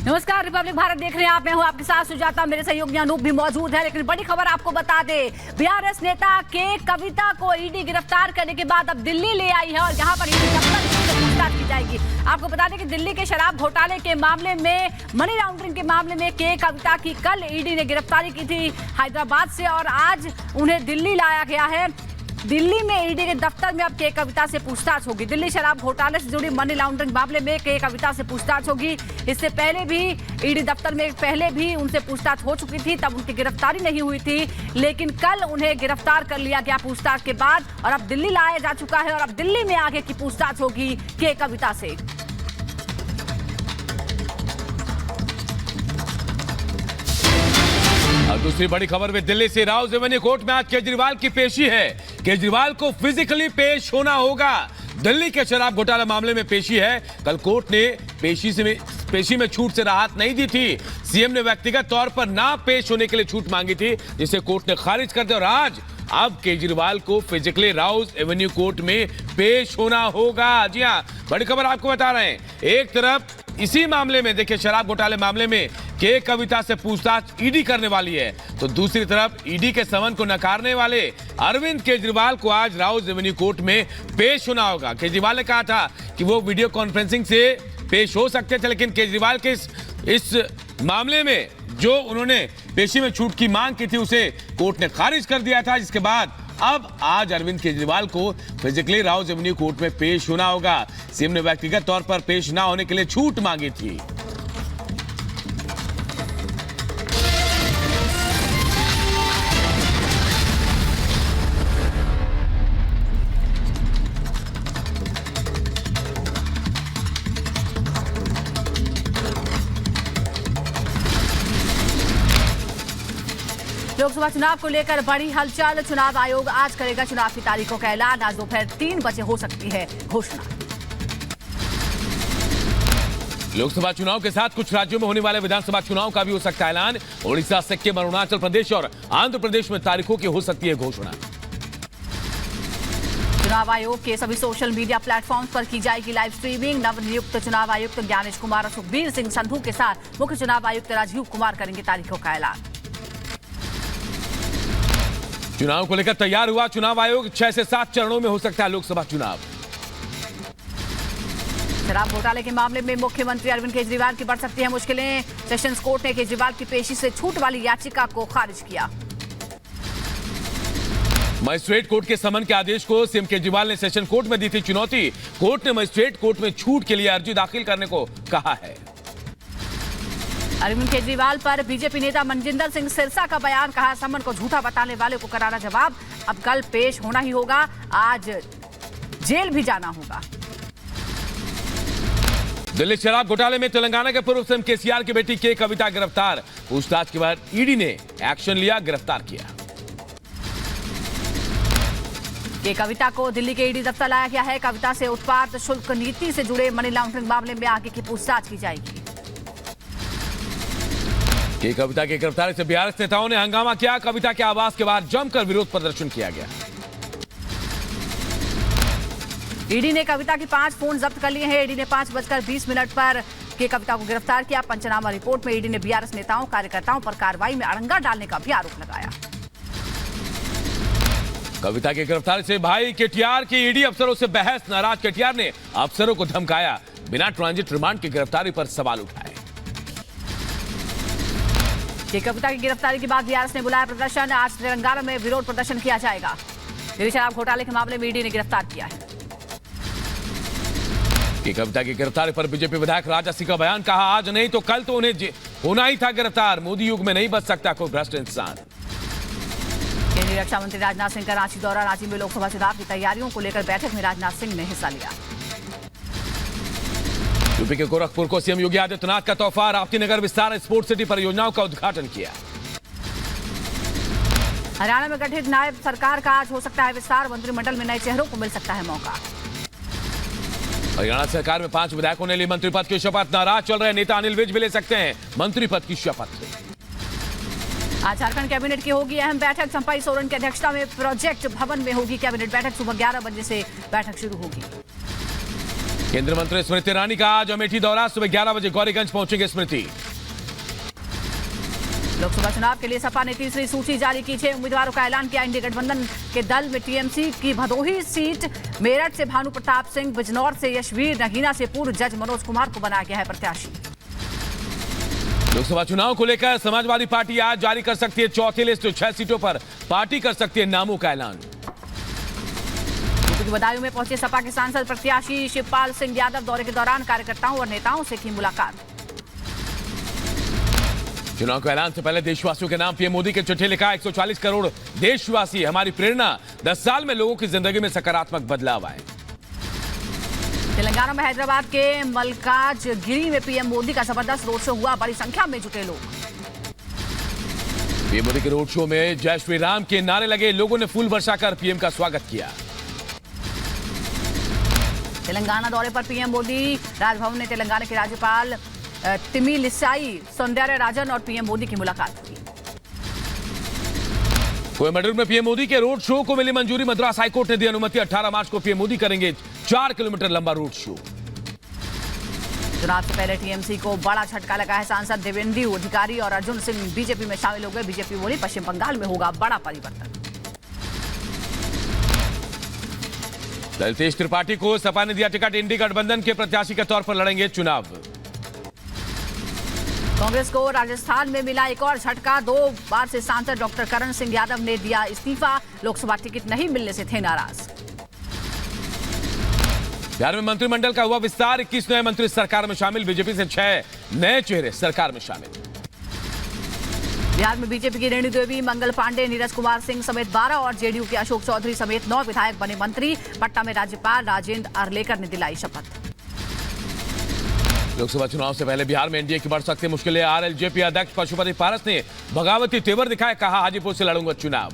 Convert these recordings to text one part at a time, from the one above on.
नमस्कार, रिपब्लिक भारत देख रहे हैं आप। मैं हूं आपके साथ सुजाता, मेरे सहयोगी अनूप भी मौजूद है। लेकिन बड़ी खबर आपको बता दे, बीआरएस नेता के कविता को ईडी गिरफ्तार करने के बाद अब दिल्ली ले आई है और यहां पर ईडी दफ्तर से पूछताछ की जाएगी। आपको बता दें कि दिल्ली के शराब घोटाले के मामले में, मनी लॉन्ड्रिंग के मामले में के कविता की कल ईडी ने गिरफ्तारी की थी हैदराबाद से और आज उन्हें दिल्ली लाया गया है। दिल्ली में ईडी के दफ्तर में अब के कविता से पूछताछ होगी। दिल्ली शराब घोटाले से जुड़ी मनी लॉन्ड्रिंग मामले में के कविता से पूछताछ होगी। इससे पहले भी ईडी दफ्तर में पहले भी उनसे पूछताछ हो चुकी थी, तब उनकी गिरफ्तारी नहीं हुई थी। लेकिन कल उन्हें गिरफ्तार कर लिया गया पूछताछ के बाद और अब दिल्ली लाया जा चुका है और अब दिल्ली में आगे की पूछताछ होगी के कविता से। और दूसरी बड़ी खबर में दिल्ली से राउज एवेन्यू कोर्ट में आज केजरीवाल की पेशी है। केजरीवाल को फिजिकली पेश होना होगा। दिल्ली के शराब घोटाला मामले में पेशी है। कल कोर्ट ने पेशी में छूट से राहत नहीं दी थी। सीएम ने व्यक्तिगत तौर पर ना पेश होने के लिए छूट मांगी थी, जिसे कोर्ट ने खारिज कर दिया और आज अब केजरीवाल को फिजिकली राउज एवेन्यू कोर्ट में पेश होना होगा। जी हाँ, बड़ी खबर आपको बता रहे हैं। एक तरफ इसी मामले में देखिए, शराब घोटाले मामले में के कविता से पूछताछ ईडी करने वाली है, तो दूसरी तरफ ईडी के समन को नकारने वाले अरविंद केजरीवाल को आज राउज एवेन्यू कोर्ट में पेश होना होगा। केजरीवाल ने कहा था कि वो वीडियो कॉन्फ्रेंसिंग से पेश हो सकते थे, लेकिन केजरीवाल के इस मामले में जो उन्होंने पेशी में छूट की मांग की थी उसे कोर्ट ने खारिज कर दिया था, जिसके बाद अब आज अरविंद केजरीवाल को फिजिकली राउज एवेन्यू कोर्ट में पेश होना होगा। सीएम ने व्यक्तिगत तौर पर पेश ना होने के लिए छूट मांगी थी। लोकसभा चुनाव को लेकर बड़ी हलचल। चुनाव आयोग आज करेगा चुनाव की तारीखों का ऐलान। आज दोपहर 3 बजे हो सकती है घोषणा। लोकसभा चुनाव के साथ कुछ राज्यों में होने वाले विधानसभा चुनाव का भी हो सकता है ऐलान। ओडिशा, सिक्किम, अरुणाचल प्रदेश और आंध्र प्रदेश में तारीखों की हो सकती है घोषणा। चुनाव आयोग के सभी सोशल मीडिया प्लेटफॉर्म पर की जाएगी लाइव स्ट्रीमिंग। नवनियुक्त चुनाव आयुक्त ज्ञानेश कुमार और सुखबीर सिंह संधू के साथ मुख्य चुनाव आयुक्त राजीव कुमार करेंगे तारीखों का ऐलान। चुनाव को लेकर तैयार हुआ चुनाव आयोग। 6 से 7 चरणों में हो सकता है लोकसभा चुनाव। शराब घोटाले के मामले में मुख्यमंत्री अरविंद केजरीवाल की बढ़ सकती है मुश्किलें। सेशंस कोर्ट ने केजरीवाल की पेशी से छूट वाली याचिका को खारिज किया। मजिस्ट्रेट कोर्ट के समन के आदेश को सीएम केजरीवाल ने सेशन कोर्ट में दी थी चुनौती। कोर्ट ने मजिस्ट्रेट कोर्ट में छूट के लिए अर्जी दाखिल करने को कहा है। अरविंद केजरीवाल पर बीजेपी नेता मनजिंदर सिंह सिरसा का बयान, कहा समन को झूठा बताने वाले को करारा जवाब। अब कल पेश होना ही होगा, आज जेल भी जाना होगा। दिल्ली शराब घोटाले में तेलंगाना के पूर्व सीएम केसीआर की बेटी के कविता गिरफ्तार। पूछताछ के बाद ईडी ने एक्शन लिया, गिरफ्तार किया। के कविता को दिल्ली के ईडी दफ्तर लाया गया है। कविता से उत्पाद शुल्क नीति से जुड़े मनी लॉन्ड्रिंग मामले में आगे की पूछताछ की जाएगी। के कविता की गिरफ्तारी से बीआरएस नेताओं ने हंगामा किया। कविता के आवास के बाद जमकर विरोध प्रदर्शन किया गया। ईडी ने कविता की 5 फोन जब्त कर लिए हैं। ईडी ने 5:20 पर के कविता को गिरफ्तार किया। पंचनामा रिपोर्ट में ईडी ने बीआरएस नेताओं, कार्यकर्ताओं पर कार्रवाई में अड़ंगा डालने का भी आरोप लगाया। कविता की गिरफ्तारी से भाई केटीआर की ईडी अफसरों से बहस। नाराज केटीआर ने अफसरों को धमकाया। बिना ट्रांजिट रिमांड की गिरफ्तारी पर सवाल उठाए। के कविता की गिरफ्तारी के बाद बीआरएस ने बुलाया प्रदर्शन। आज तेलंगाना में विरोध प्रदर्शन किया जाएगा। दिल्ली शराब घोटाले के मामले में ईडी ने गिरफ्तार किया है। के कविता की गिरफ्तारी पर बीजेपी विधायक राजा सिंह का बयान, कहा आज नहीं तो कल तो उन्हें होना ही था गिरफ्तार। मोदी युग में नहीं बच सकता कोई भ्रष्ट इंसान। केंद्रीय रक्षा मंत्री राजनाथ सिंह का रांची दौरा। रांची में लोकसभा चुनाव की तैयारियों को लेकर बैठक में राजनाथ सिंह ने हिस्सा लिया। यूपी के गोरखपुर को सीएम योगी आदित्यनाथ का तोहफा। राप्ती नगर विस्तार स्पोर्ट्स सिटी परियोजनाओं का उद्घाटन किया। हरियाणा में गठित नायब सरकार का आज हो सकता है विस्तार। मंत्रिमंडल में नए चेहरों को मिल सकता है मौका। हरियाणा सरकार में 5 विधायकों ने ली मंत्री पद की शपथ। नाराज चल रहे नेता अनिल विज भी ले सकते हैं मंत्री पद की शपथ। आज झारखंड कैबिनेट की होगी अहम बैठक। चंपाई सोरेन की अध्यक्षता में प्रोजेक्ट भवन में होगी कैबिनेट बैठक। सुबह 11 बजे से बैठक शुरू होगी। केंद्रीय मंत्री स्मृति ईरानी का आज अमेठी दौरा, सुबह 11 बजे गौरीगंज पहुंचेंगे स्मृति। लोकसभा चुनाव के लिए सपा ने तीसरी सूची जारी की। 6 उम्मीदवारों का ऐलान किया। इंडी गठबंधन के दल में टीएमसी की भदोही सीट, मेरठ से भानु प्रताप सिंह, बिजनौर से यशवीर, नगीना से पूर्व जज मनोज कुमार को बनाया गया है प्रत्याशी। लोकसभा चुनाव को लेकर समाजवादी पार्टी आज जारी कर सकती है चौथी लिस्ट। 6 सीटों पर पार्टी कर सकती है नामों का ऐलान। यूपी की बदायूं में पहुंचे सपा के सांसद प्रत्याशी शिवपाल सिंह यादव। दौरे के दौरान कार्यकर्ताओं और नेताओं से की मुलाकात। चुनाव के ऐलान से पहले देशवासियों के नाम पीएम मोदी के चिट्ठी लिखा। 140 करोड़ देशवासी हमारी प्रेरणा, 10 साल में लोगों की जिंदगी में सकारात्मक बदलाव आए। तेलंगाना में हैदराबाद के मलकाजगिरी में पीएम मोदी का जबरदस्त रोड शो हुआ। बड़ी संख्या में जुटे लोग। पीएम मोदी के रोड शो में जय श्री राम के नारे लगे। लोगों ने फूल वर्षा कर पीएम का स्वागत किया। तेलंगाना दौरे पर पीएम मोदी राजभवन में तेलंगाना के राज्यपाल तिमिलिसाई सौंदर्यराजन और पीएम मोदी की मुलाकात हुई। कोयम्बटूर में पीएम मोदी के रोड शो को मिली मंजूरी। मद्रास हाईकोर्ट ने दी अनुमति। 18 मार्च को पीएम मोदी करेंगे 4 किलोमीटर लंबा रोड शो। चुनाव से पहले टीएमसी को बड़ा झटका लगा है। सांसद देवेंद्र अधिकारी और अर्जुन सिंह बीजेपी में शामिल हो गए। बीजेपी बोली पश्चिम बंगाल में होगा बड़ा परिवर्तन। ललितेश त्रिपाठी को सपा ने दिया टिकट। इंडी गठबंधन के प्रत्याशी के तौर पर लड़ेंगे चुनाव। कांग्रेस को राजस्थान में मिला एक और झटका। 2 बार से सांसद डॉक्टर करण सिंह यादव ने दिया इस्तीफा। लोकसभा टिकट नहीं मिलने से थे नाराज। बिहार में मंत्रिमंडल का हुआ विस्तार। 21 नए मंत्री सरकार में शामिल। बीजेपी से 6 नए चेहरे सरकार में शामिल। बिहार में बीजेपी की रेणु देवी, मंगल पांडे, नीरज कुमार सिंह समेत 12 और जेडीयू के अशोक चौधरी समेत 9 विधायक बने मंत्री। पटना में राज्यपाल राजेंद्र अर्लेकर ने दिलाई शपथ। लोकसभा चुनाव से पहले बिहार में एनडीए की बढ़ सकती मुश्किलें। आरएलजेपी अध्यक्ष पशुपति पारस ने बगावती तेवर दिखाया। कहा हाजीपुर से लड़ूंगा चुनाव।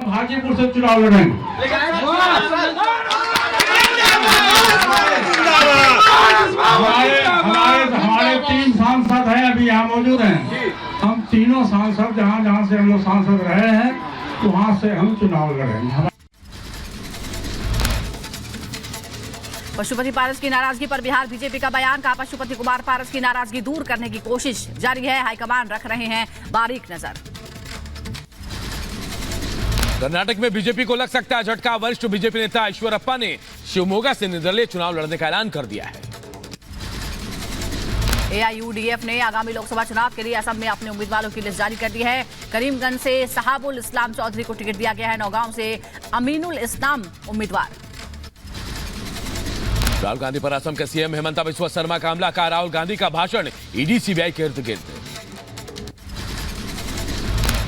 हाजीपुर से चुनाव लड़ेंगे। हमारे 3 सांसद हैं, अभी यहाँ मौजूद हैं। हम तीनों सांसद जहाँ जहाँ से हम लोग सांसद रहे हैं वहाँ से हम चुनाव लड़ेंगे। पशुपति पारस की नाराजगी पर बिहार बीजेपी का बयान। कहा पशुपति कुमार पारस की नाराजगी दूर करने की कोशिश जारी है। हाईकमान रख रहे हैं बारीक नजर। कर्नाटक में बीजेपी को लग सकता है झटका। वरिष्ठ बीजेपी नेता ईश्वरप्पा ने शिवमोगा से निर्दलीय चुनाव लड़ने का ऐलान कर दिया है। एआईयूडीएफ ने आगामी लोकसभा चुनाव के लिए असम में अपने उम्मीदवारों की लिस्ट जारी कर दी है। करीमगंज से सहाबुल इस्लाम चौधरी को टिकट दिया गया है। नौगांव से अमीनुल इस्लाम उम्मीदवार। राहुल गांधी पर असम के सीएम हेमंता बिस्वा शर्मा का हमला। का राहुल गांधी का भाषण ईडी सीबीआई के इर्द गिर्द।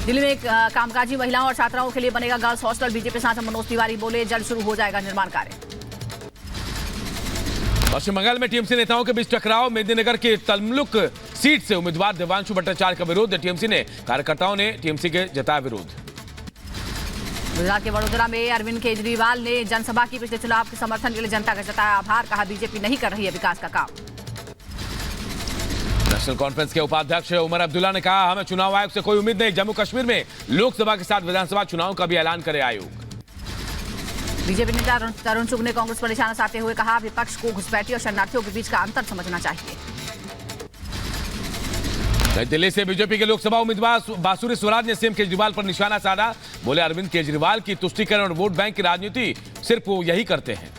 दिल्ली में कामकाजी महिलाओं और छात्राओं के लिए बनेगा गर्ल्स हॉस्टल। बीजेपी सांसद मनोज तिवारी बोले जल्द शुरू हो जाएगा निर्माण कार्य। पश्चिम बंगाल में टीएमसी नेताओं के बीच टकराव। मेदिनीनगर की तमलुक सीट से उम्मीदवार देवांशु भट्टाचार्य का विरोध। टीएमसी ने कार्यकर्ताओं ने टीएमसी के जताया विरोध। गुजरात के वडोदरा में अरविंद केजरीवाल ने जनसभा की। पिछले चुनाव के समर्थन के लिए जनता का जताया आभार। कहा बीजेपी नहीं कर रही है विकास का काम। नेशनल कॉन्फ्रेंस के उपाध्यक्ष उमर अब्दुल्ला ने कहा हमें चुनाव आयोग से कोई उम्मीद नहीं। जम्मू कश्मीर में लोकसभा के साथ विधानसभा चुनाव का भी ऐलान करे आयोग। बीजेपी नेता तरुण चुग ने कांग्रेस पर निशाना साधते हुए कहा विपक्ष को घुसपैठी और शरणार्थियों के बीच का अंतर समझना चाहिए। नई दिल्ली से बीजेपी के लोकसभा उम्मीदवार बासुरी स्वराज ने सीएम केजरीवाल पर निशाना साधा। बोले अरविंद केजरीवाल की तुष्टीकरण और वोट बैंक की राजनीति सिर्फ वो यही करते हैं।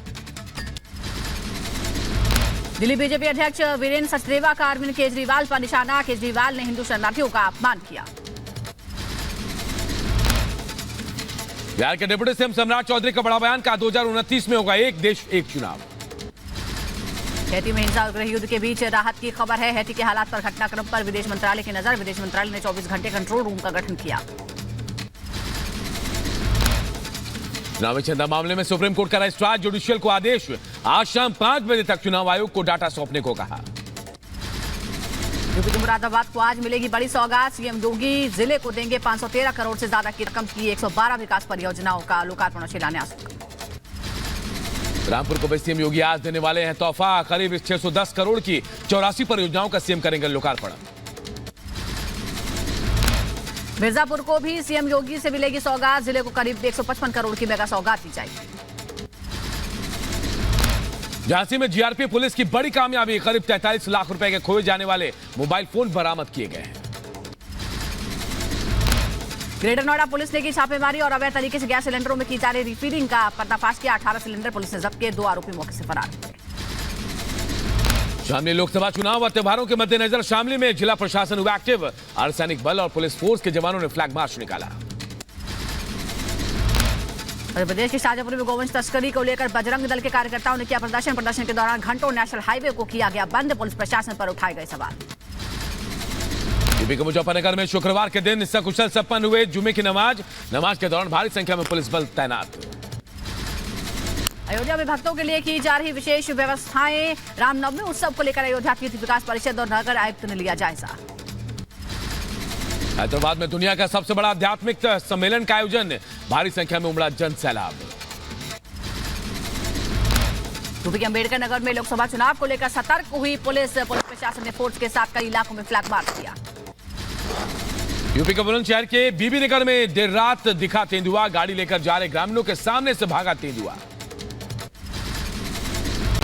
दिल्ली बीजेपी अध्यक्ष वीरेंद्र सचदेवा का अरविंद केजरीवाल पर निशाना। केजरीवाल ने हिंदू शरणार्थियों का अपमान किया। बिहार के डिप्टी सीएम सम्राट चौधरी का बड़ा बयान। कहा 2029 में होगा एक देश एक चुनाव। हैती में हिंसा और गृह युद्ध के बीच राहत की खबर है। हैती के हालात पर घटनाक्रम पर विदेश मंत्रालय की नजर। विदेश मंत्रालय ने 24 घंटे कंट्रोल रूम का गठन किया। चुनावी चंदा मामले में सुप्रीम कोर्ट का रजिस्ट्रार जुडिशियल को आदेश। आज शाम 5 बजे तक चुनाव आयोग को डाटा सौंपने को कहा। यूपी के मुरादाबाद को आज मिलेगी बड़ी सौगात। सीएम योगी जिले को देंगे 513 करोड़ से ज्यादा की रकम की 112 विकास परियोजनाओं का लोकार्पण और शिलान्यास। रामपुर को भी सीएम योगी आज देने वाले हैं तोहफा। करीब 610 करोड़ की 84 परियोजनाओं का सीएम करेंगे लोकार्पण। मिर्जापुर को भी सीएम योगी से मिलेगी सौगात। जिले को करीब 155 करोड़ की मेगा सौगात दी जाएगी। झांसी में जीआरपी पुलिस की बड़ी कामयाबी, करीब 43 लाख रुपए के खोए जाने वाले मोबाइल फोन बरामद किए गए हैं। ग्रेटर नोएडा पुलिस ने की छापेमारी और अवैध तरीके से गैस सिलेंडरों में की जा रही रिफिलिंग का पर्दाफाश किया। 18 सिलेंडर पुलिस ने जब्त किए, 2 आरोपी मौके से फरार हुए। शामली लोकसभा चुनाव और त्योहारों के मद्देनजर शामली में जिला प्रशासन हुआ एक्टिव। अर्धसैनिक बल और पुलिस फोर्स के जवानों ने फ्लैग मार्च निकाला। मध्य प्रदेश के शाजापुर में गोवंश तस्करी को लेकर बजरंग दल के कार्यकर्ताओं ने किया प्रदर्शन के दौरान घंटों नेशनल हाईवे को किया गया बंद। पुलिस प्रशासन पर उठाए गए सवाल। यूपी के मुजफ्फरनगर में शुक्रवार के दिन सकुशल संपन्न हुए जुमे की नमाज के दौरान भारी संख्या में पुलिस बल तैनात। अयोध्या में भक्तों के लिए की जा रही विशेष व्यवस्थाएं। रामनवमी उत्सव को लेकर अयोध्या तीर्थ विकास परिषद और नगर आयुक्त ने लिया जायजा। हैदराबाद में दुनिया का सबसे बड़ा आध्यात्मिक सम्मेलन का आयोजन, भारी संख्या में उमड़ा जन सैलाब। यूपी के अंबेडकर नगर में लोकसभा चुनाव को लेकर सतर्क हुई पुलिस प्रशासन ने फोर्स के साथ कई इलाकों में फ्लैग मार्च किया। यूपी के बुलंदशहर के बीबी नगर में देर रात दिखा तेंदुआ, गाड़ी लेकर जा रहे ग्रामीणों के सामने से भागा तेंदुआ।